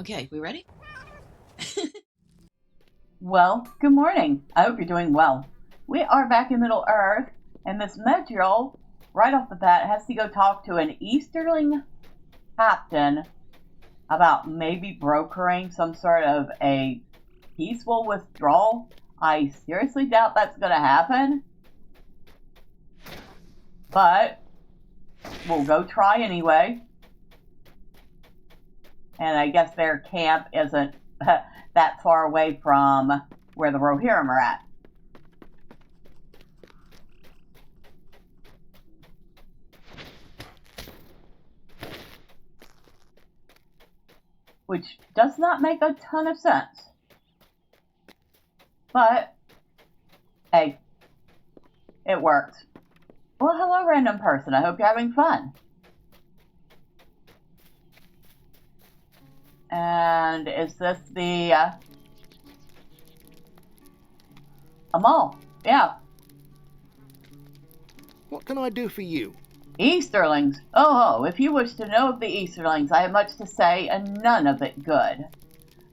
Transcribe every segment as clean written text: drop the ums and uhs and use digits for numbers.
Okay, we ready? Well, good morning. I hope you're doing well. We are back in Middle Earth, and this Medrielle, right off the bat, has to go talk to an Easterling captain about maybe brokering some sort of a peaceful withdrawal. I seriously doubt that's going to happen, but we'll go try anyway. And I guess their camp isn't that far away from where the Rohirrim are at. Which does not make a ton of sense. But, hey, it works. Well, hello, random person. I hope you're having fun. And is this the, a mall? Yeah. What can I do for you? Easterlings. Oh, if you wish to know of the Easterlings, I have much to say, and none of it good.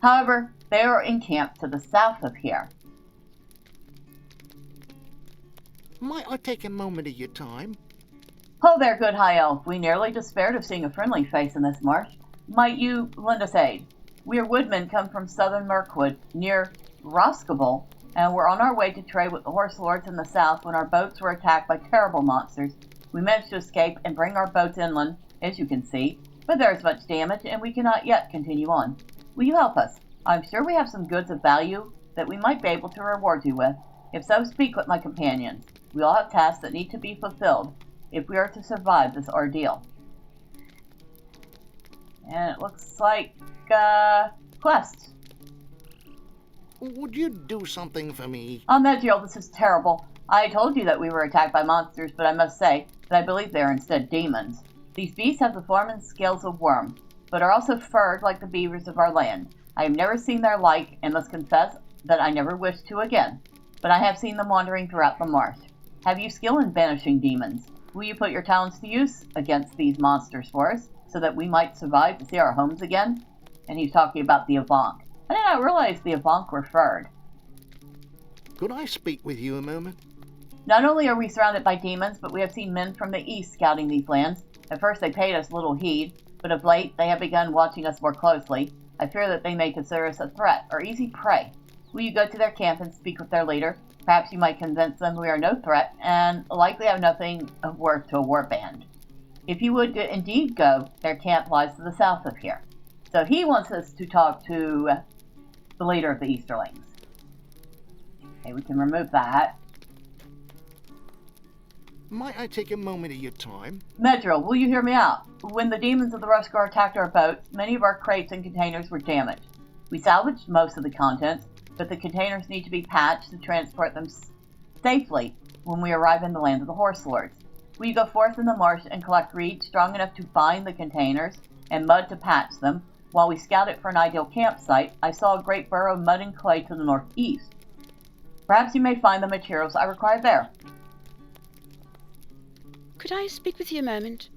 However, they are encamped to the south of here. Might I take a moment of your time? Ho there, good high elf. We nearly despaired of seeing a friendly face in this marsh. Might you lend us aid? We are woodmen come from southern Mirkwood, near Roskable, and we're on our way to trade with the horse lords in the south when our boats were attacked by terrible monsters. We managed to escape and bring our boats inland, as you can see, but there is much damage and we cannot yet continue on. Will you help us? I'm sure we have some goods of value that we might be able to reward you with. If so, speak with my companions. We all have tasks that need to be fulfilled if we are to survive this ordeal. And it looks like, quests. Would you do something for me? Medrielle, this is terrible. I told you that we were attacked by monsters, but I must say that I believe they are instead demons. These beasts have the form and scales of worms, but are also furred like the beavers of our land. I have never seen their like, and must confess that I never wish to again. But I have seen them wandering throughout the marsh. Have you skill in banishing demons? Will you put your talents to use against these monsters for us, so that we might survive to see our homes again? And he's talking about the avanc. I did not realize the avanc were furred. Could I speak with you a moment? Not only are we surrounded by demons, but we have seen men from the east scouting these lands. At first they paid us little heed, but of late they have begun watching us more closely. I fear that they may consider us a threat or easy prey. Will you go to their camp and speak with their leader? Perhaps you might convince them we are no threat and likely have nothing of worth to a warband. If you would indeed go, their camp lies to the south of here. So he wants us to talk to the leader of the Easterlings. Okay, we can remove that. Might I take a moment of your time? Medrielle, will you hear me out? When the demons of the Rushgore attacked our boats, many of our crates and containers were damaged. We salvaged most of the contents, but the containers need to be patched to transport them safely when we arrive in the land of the horse lords. Will you go forth in the marsh and collect reeds strong enough to bind the containers and mud to patch them? While we scouted for an ideal campsite, I saw a great burrow of mud and clay to the northeast. Perhaps you may find the materials I require there. Could I speak with you a moment?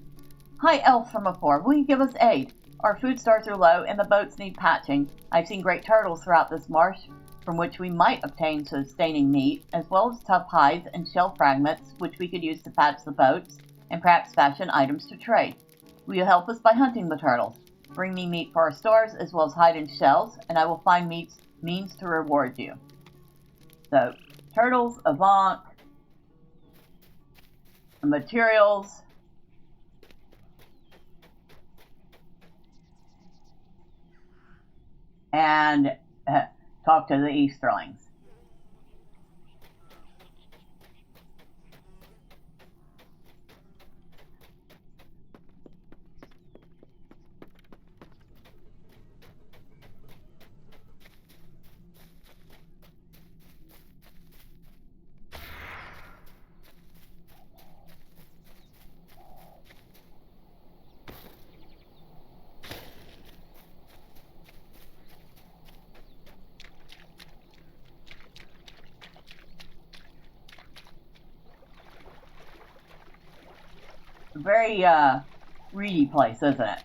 Hi, elf from afore. Will you give us aid? Our food stores are low and the boats need patching. I've seen great turtles throughout this marsh, from which we might obtain sustaining meat, as well as tough hides and shell fragments, which we could use to patch the boats, and perhaps fashion items to trade. Will you help us by hunting the turtles? Bring me meat for our stores, as well as hide and shells, and I will find means to reward you. So, turtles, avanc, materials, and talk to the Easterlings. Very reedy place, isn't it?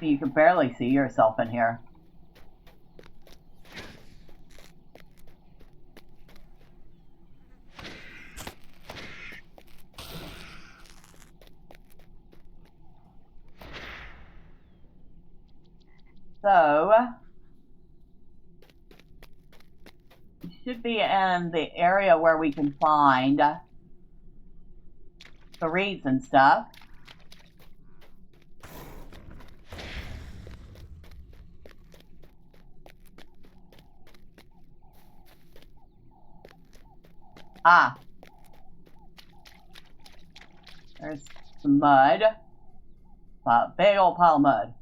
You can barely see yourself in here. So, it should be in the area where we can find the reeds and stuff. Ah. There's some mud. A big old pile of mud.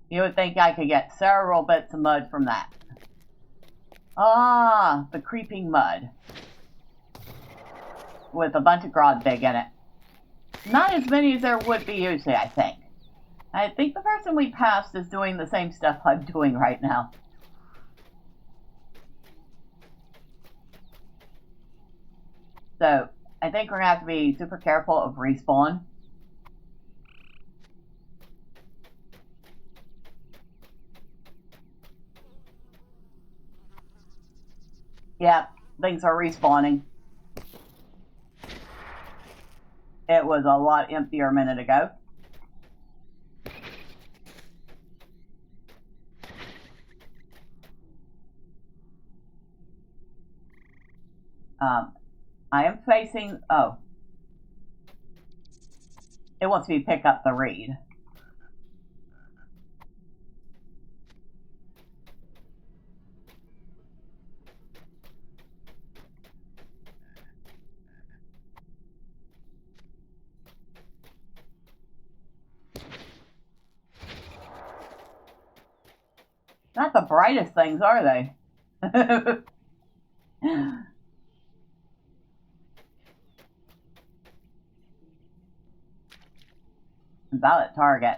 You would think I could get several bits of mud from that. Ah, the creeping mud. With a bunch of grog big in it. Not as many as there would be usually, I think. I think the person we passed is doing the same stuff I'm doing right now. So, I think we're going to have to be super careful of respawn. Yep, things are respawning. It was a lot emptier a minute ago. I am facing... Oh. It wants me to pick up the reed. Not the brightest things, are they? Valid target.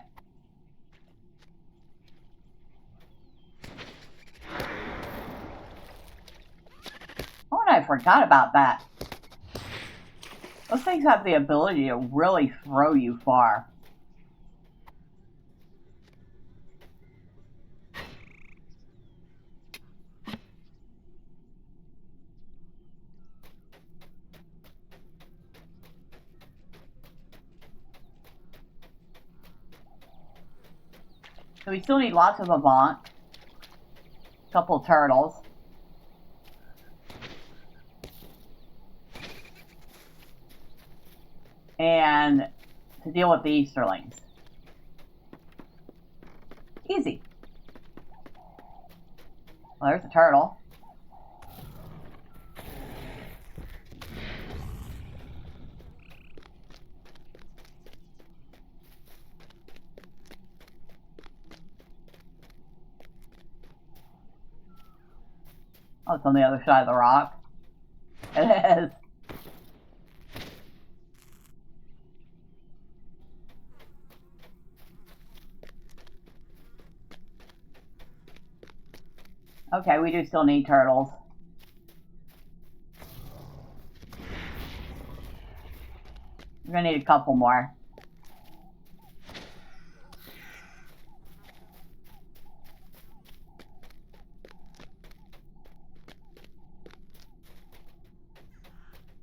Oh, and I forgot about that. Those things have the ability to really throw you far. So we still need lots of avanc. A couple turtles. And to deal with the Easterlings. Easy. Well, there's a turtle. Oh, it's on the other side of the rock. It is. Okay, we do still need turtles. We're gonna need a couple more.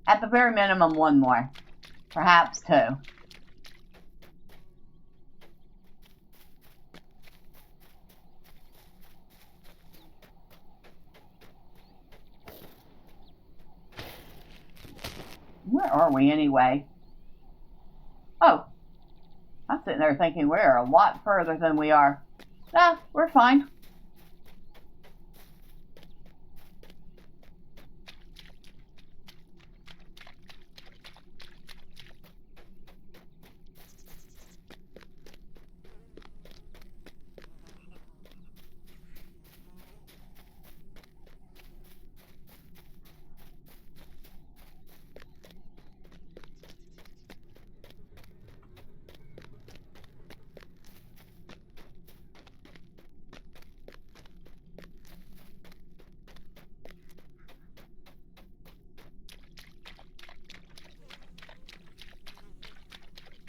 At the very minimum, one more. Perhaps two. Where are we anyway? Oh. I'm sitting there thinking we're a lot further than we are. Nah, we're fine.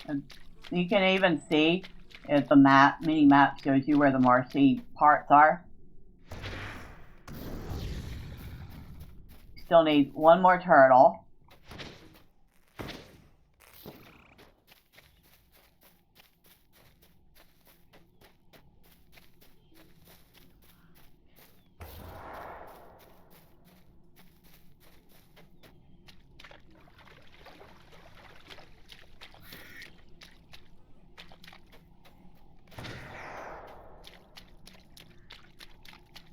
And you can even see if the mini map shows you where the marshy parts are. Still need one more turtle.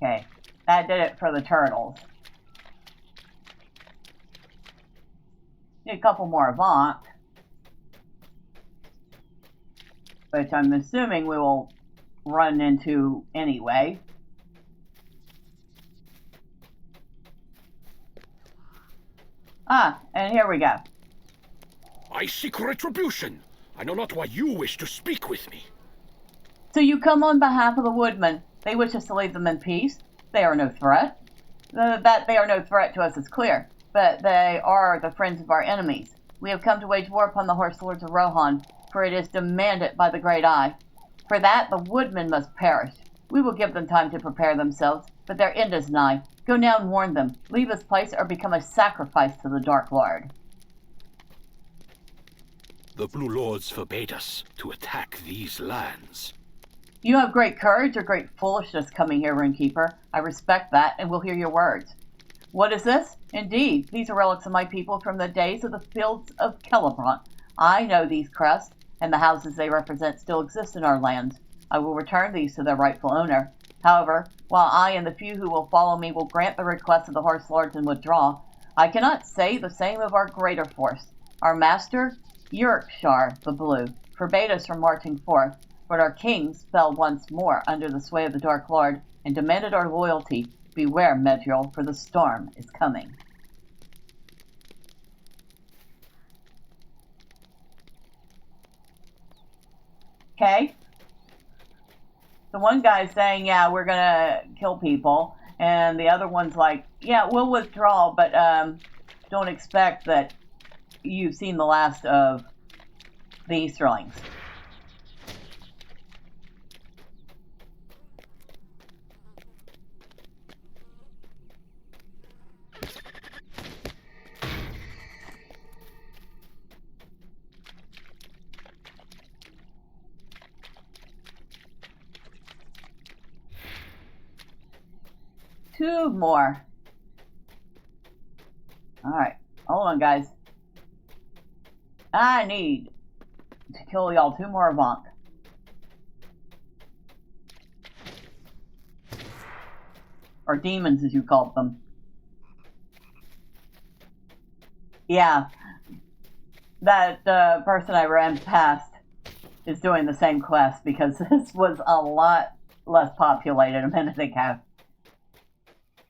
Okay, that did it for the turtles. Need a couple more avanc, which I'm assuming we will run into anyway. Ah, and here we go. I seek retribution. I know not why you wish to speak with me. So you come on behalf of the Woodmen. They wish us to leave them in peace. They are no threat. That they are no threat to us is clear, but they are the friends of our enemies. We have come to wage war upon the horse lords of Rohan, for it is demanded by the Great Eye. For that, the Woodmen must perish. We will give them time to prepare themselves, but their end is nigh. Go now and warn them. Leave this place or become a sacrifice to the Dark Lord. The Blue Lords forbade us to attack these lands. You have great courage or great foolishness coming here, Runekeeper. I respect that, and will hear your words. What is this? Indeed, these are relics of my people from the days of the fields of Celebrant. I know these crests, and the houses they represent still exist in our lands. I will return these to their rightful owner. However, while I and the few who will follow me will grant the request of the horse lords and withdraw, I cannot say the same of our greater force. Our master, Yorkshire the Blue, forbade us from marching forth, but our kings fell once more under the sway of the Dark Lord and demanded our loyalty. Beware, Medrielle, for the storm is coming. Okay? The one guy's saying, yeah, we're gonna kill people, and the other one's like, yeah, we'll withdraw, but don't expect that you've seen the last of the Easterlings. Two more. Alright, hold on, guys. I need to kill y'all two more avanc. Or demons, as you called them. Yeah. That person I ran past is doing the same quest because this was a lot less populated a minute ago.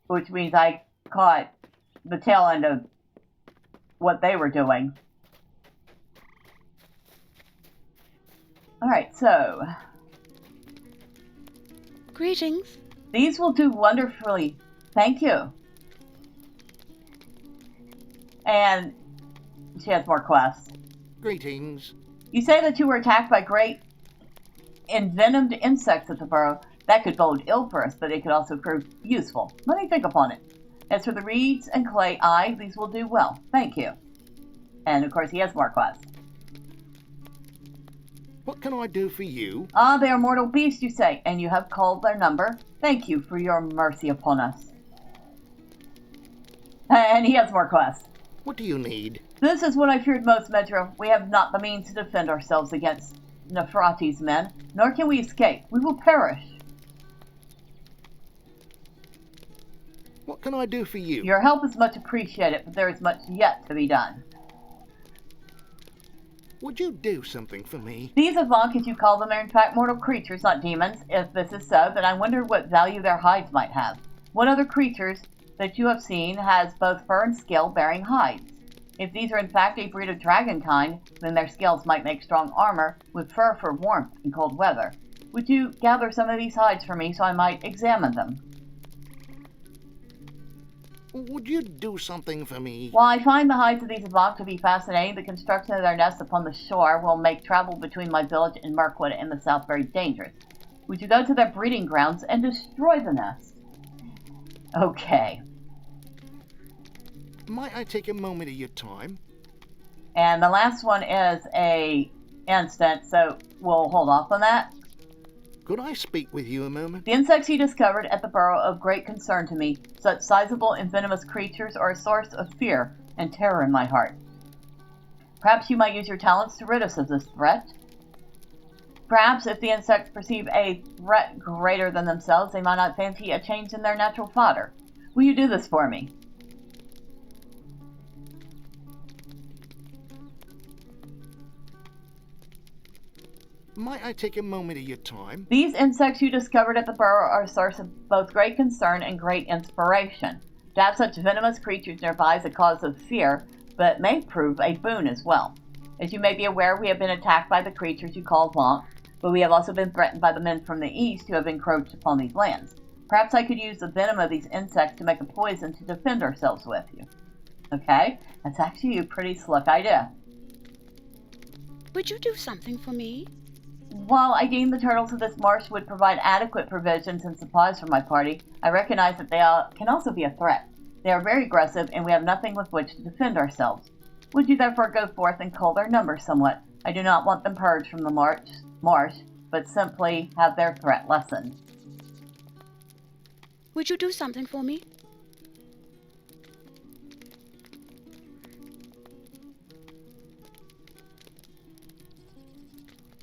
Which means I caught the tail end of what they were doing. Alright, so... Greetings. These will do wonderfully. Thank you. And she has more quests. Greetings. You say that you were attacked by great envenomed insects at the burrow. That could bode ill for us, but it could also prove useful. Let me think upon it. As for the reeds and clay, these will do well. Thank you. And of course, he has more quests. What can I do for you? They are mortal beasts, you say, and you have called their number. Thank you for your mercy upon us. And he has more quests. What do you need? This is what I feared most, Medrielle. We have not the means to defend ourselves against Nephrati's men, nor can we escape. We will perish. What can I do for you? Your help is much appreciated, but there is much yet to be done. Would you do something for me? These avanc, as you call them, are in fact mortal creatures, not demons. If this is so, then I wonder what value their hides might have. What other creatures that you have seen has both fur and scale-bearing hides? If these are in fact a breed of dragon kind, then their scales might make strong armor, with fur for warmth in cold weather. Would you gather some of these hides for me so I might examine them? Would you do something for me? While I find the hides of these avanc to be fascinating, the construction of their nests upon the shore will make travel between my village and Mirkwood in the south very dangerous. Would you go to their breeding grounds and destroy the nest? Okay. Might I take a moment of your time? And the last one is a instant, so we'll hold off on that. Could I speak with you a moment? The insects you discovered at the burrow of great concern to me. Such sizable and venomous creatures are a source of fear and terror in my heart. Perhaps you might use your talents to rid us of this threat. Perhaps if the insects perceive a threat greater than themselves, they might not fancy a change in their natural fodder. Will you do this for me? Might I take a moment of your time? These insects you discovered at the burrow are a source of both great concern and great inspiration. To have such venomous creatures nearby is a cause of fear, but may prove a boon as well. As you may be aware, we have been attacked by the creatures you call avanc, but we have also been threatened by the men from the east who have encroached upon these lands. Perhaps I could use the venom of these insects to make a poison to defend ourselves with you. Okay, that's actually a pretty slick idea. Would you do something for me? While I deem the turtles of this marsh would provide adequate provisions and supplies for my party, I recognize that they can also be a threat. They are very aggressive, and we have nothing with which to defend ourselves. Would you therefore go forth and cull their numbers somewhat? I do not want them purged from the marsh, but simply have their threat lessened. Would you do something for me?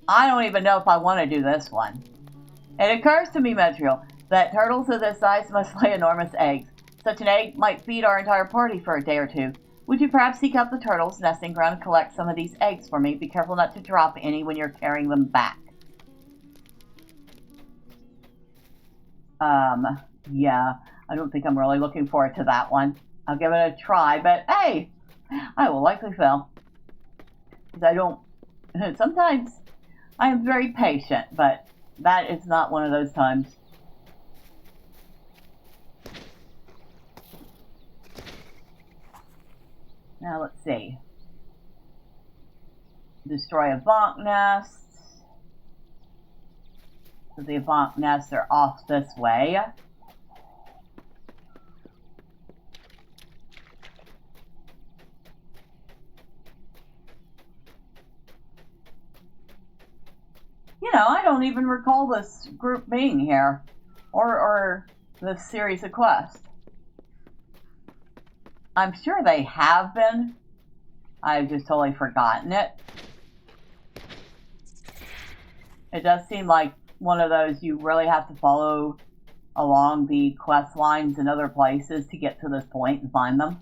I don't even know if I want to do this one. It occurs to me, Medrielle, that turtles of this size must lay enormous eggs. Such an egg might feed our entire party for a day or two. Would you perhaps seek out the turtles' nesting ground and collect some of these eggs for me? Be careful not to drop any when you're carrying them back. Yeah, I don't think I'm really looking forward to that one. I'll give it a try, but hey, I will likely fail. Because sometimes I am very patient, but that is not one of those times. Now let's see. Destroy avanc nests. So the avanc nests are off this way. You know, I don't even recall this group being here. Or this series of quests. I'm sure they have been. I've just totally forgotten it. It does seem like one of those you really have to follow along the quest lines in other places to get to this point and find them.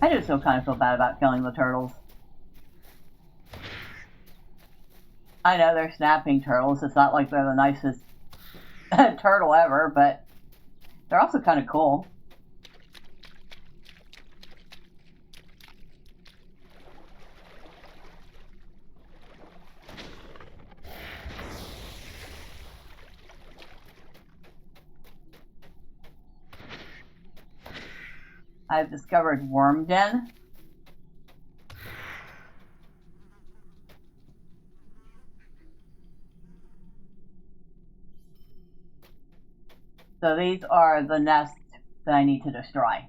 I just still kind of feel bad about killing the turtles. I know they're snapping turtles. It's not like they're the nicest turtle ever, but they're also kind of cool. I've discovered worm den. So these are the nests that I need to destroy.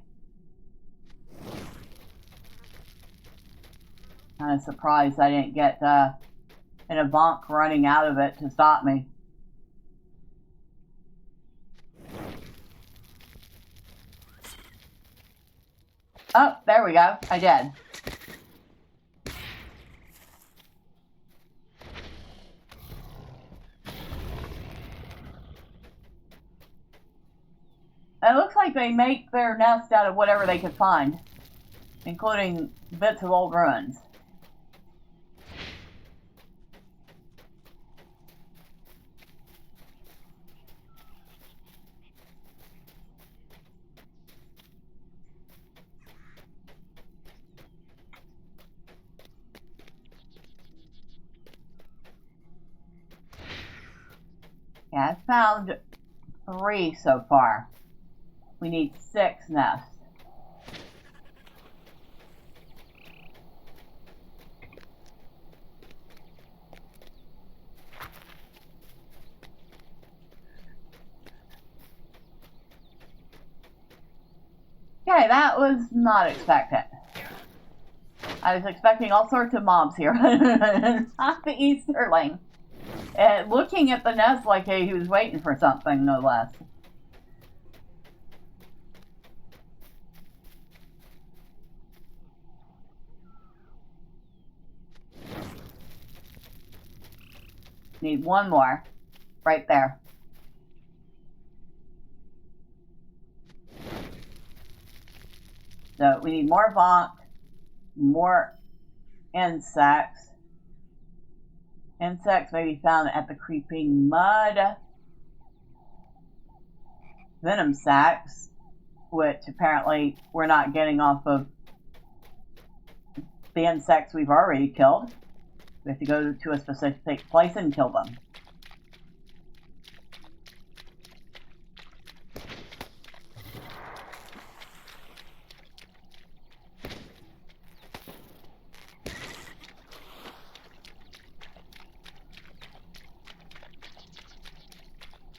Kind of surprised I didn't get an avanc running out of it to stop me. Oh, there we go. I did. It looks like they make their nest out of whatever they could find, including bits of old ruins. Yeah, I found 3 so far. We need 6 nests. Okay, that was not expected. I was expecting all sorts of mobs here. Not the Easterling. Looking at the nest like he was waiting for something, no less. Need 1 more. Right there. So we need more avanc, more insects. Insects may be found at the creeping mud. Venom sacs, which apparently we're not getting off of the insects we've already killed. We have to go to a specific place and kill them.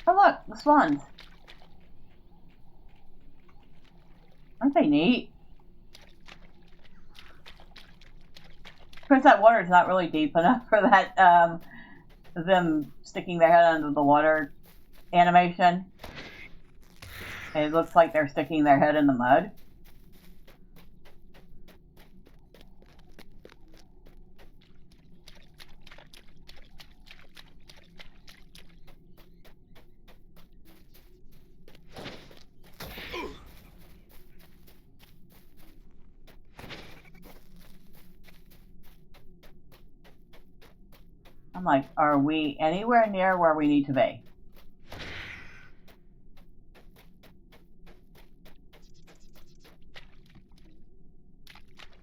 Oh look, the swans. Aren't they neat? Of course, that water is not really deep enough for that, them sticking their head under the water animation. It looks like they're sticking their head in the mud. I'm like, are we anywhere near where we need to be?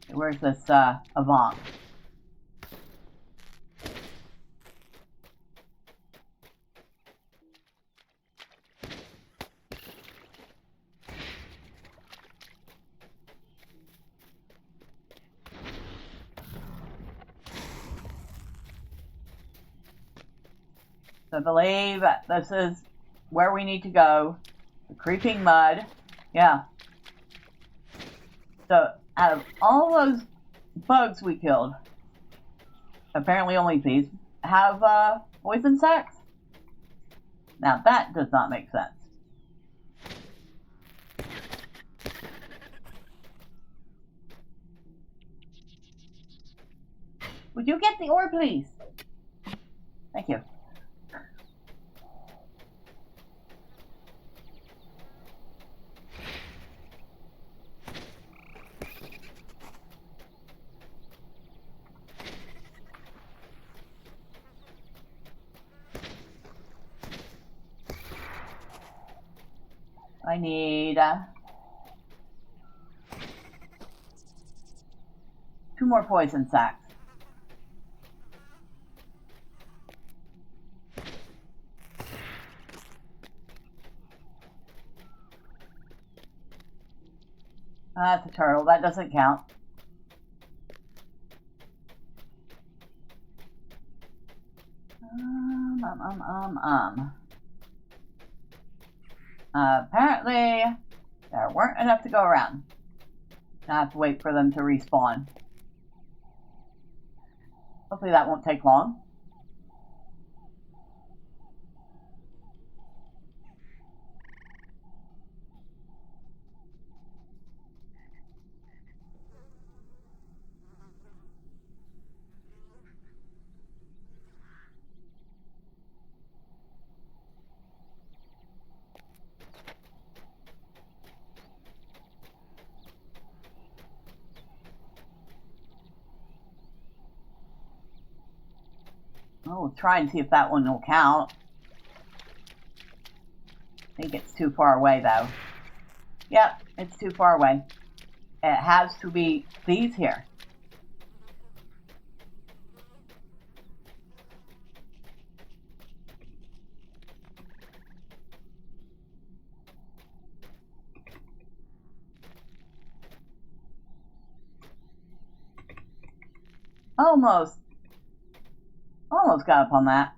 Where's this, avanc? So I believe this is where we need to go. The creeping mud. Yeah. So out of all those bugs we killed, apparently only these have poison sacs. Now that does not make sense. Would you get the ore, please? Thank you. I need 2 more poison sacs. That's a turtle. That doesn't count. Apparently, there weren't enough to go around. I have to wait for them to respawn. Hopefully that won't take long. Oh, we'll try and see if that one will count. I think it's too far away, though. Yep, it's too far away. It has to be these here. Almost. Almost got up on that.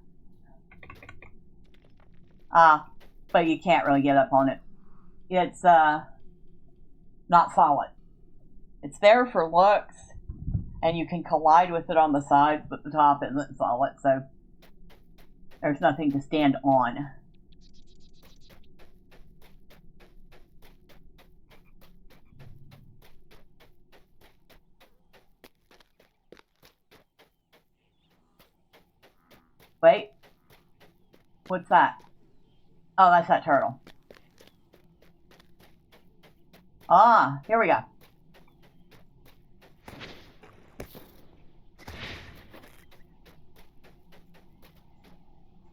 But you can't really get up on it. It's, not solid. It's there for looks, and you can collide with it on the sides, but the top isn't solid, so there's nothing to stand on. Wait. What's that? Oh, that's that turtle. Ah, here we go.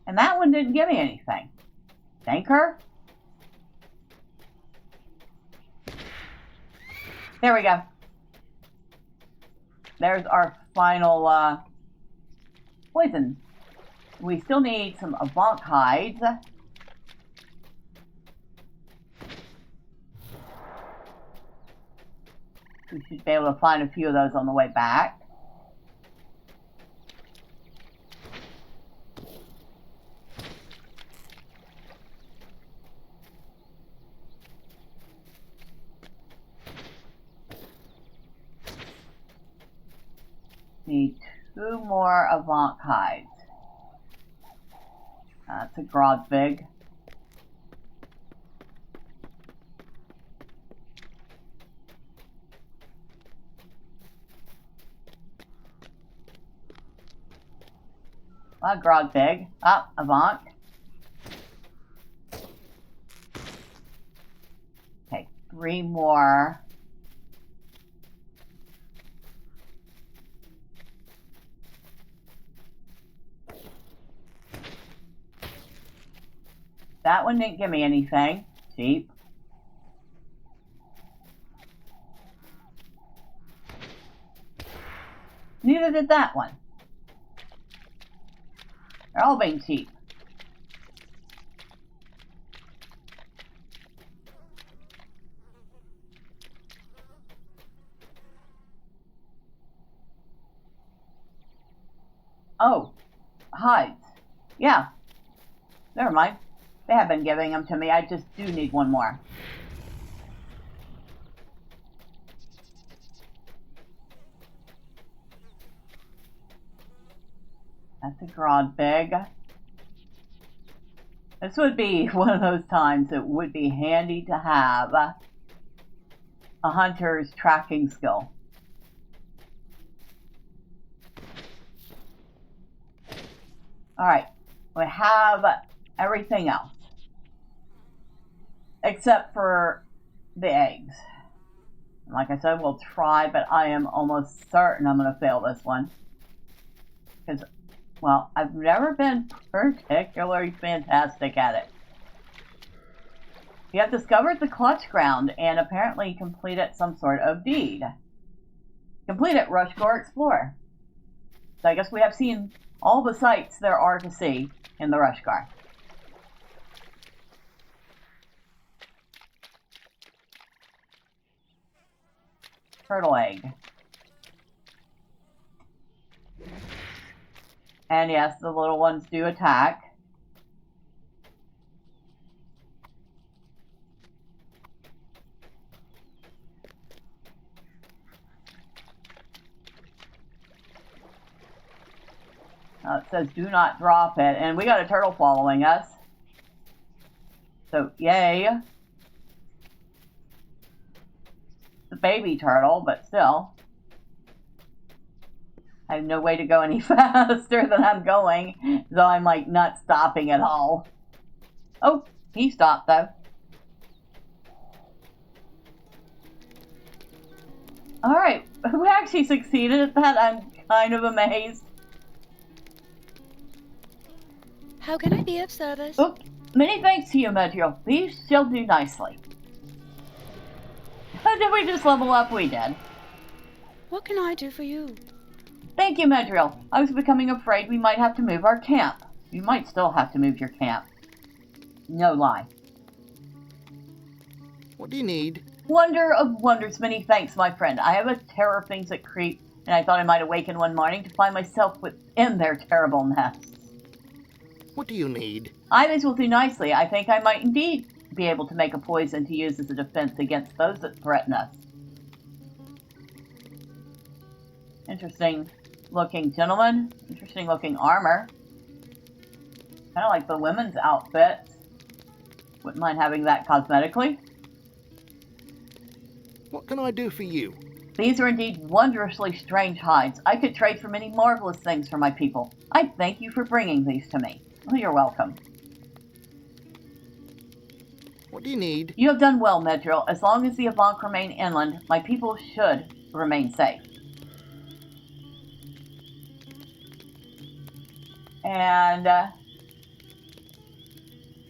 And that one didn't give me anything. Thank her. There we go. There's our final poison. We still need some avanc hides. We should be able to find a few of those on the way back. Need 2 more avanc hides. That's a Grodvig. Grodvig. Avanc. Okay, 3 more. That one didn't give me anything. Cheap. Neither did that one. They're all being cheap. Oh, hides. Yeah. Never mind. They have been giving them to me. I just do need 1 more. That's a Grodvig. This would be one of those times it would be handy to have a hunter's tracking skill. Alright, we have everything else. Except for the eggs. Like I said, we'll try, but I am almost certain I'm going to fail this one. Because, well, I've never been particularly fantastic at it. You have discovered the clutch ground and apparently completed some sort of deed. Completed Rushgore Explorer. So I guess we have seen all the sights there are to see in the Rushgore. Turtle egg. And yes, the little ones do attack. It says do not drop it, and we got a turtle following us. So, yay. It's a baby turtle, but still. I have no way to go any faster than I'm going, so I'm like not stopping at all. Oh, he stopped though. Alright, we actually succeeded at that. I'm kind of amazed. How can I be of service? Oh, many thanks to you, Medrielle. These shall do nicely. Did we just level up? We did. What can I do for you? Thank you, Medrielle. I was becoming afraid we might have to move our camp. You might still have to move your camp. No lie. What do you need? Wonder of wonders, many thanks, my friend. I have a terror of things that creep, and I thought I might awaken one morning to find myself within their terrible nests. What do you need? Items will do nicely. I think I might indeed be able to make a poison to use as a defense against those that threaten us. Interesting looking gentleman. Interesting looking armor. Kind of like the women's outfits. Wouldn't mind having that cosmetically. What can I do for you? These are indeed wondrously strange hides. I could trade for many marvelous things for my people. I thank you for bringing these to me. Oh, you're welcome. What do you need? You have done well, Medrielle. As long as the avanc remain inland, my people should remain safe. And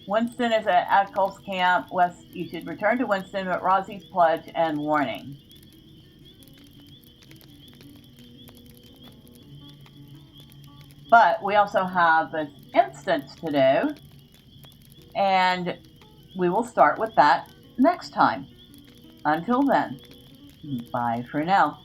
Winston is at Atkol's camp. West, you should return to Winston with Rosie's pledge and warning. But we also have this instance to do, and we will start with that next time. Until then, bye for now.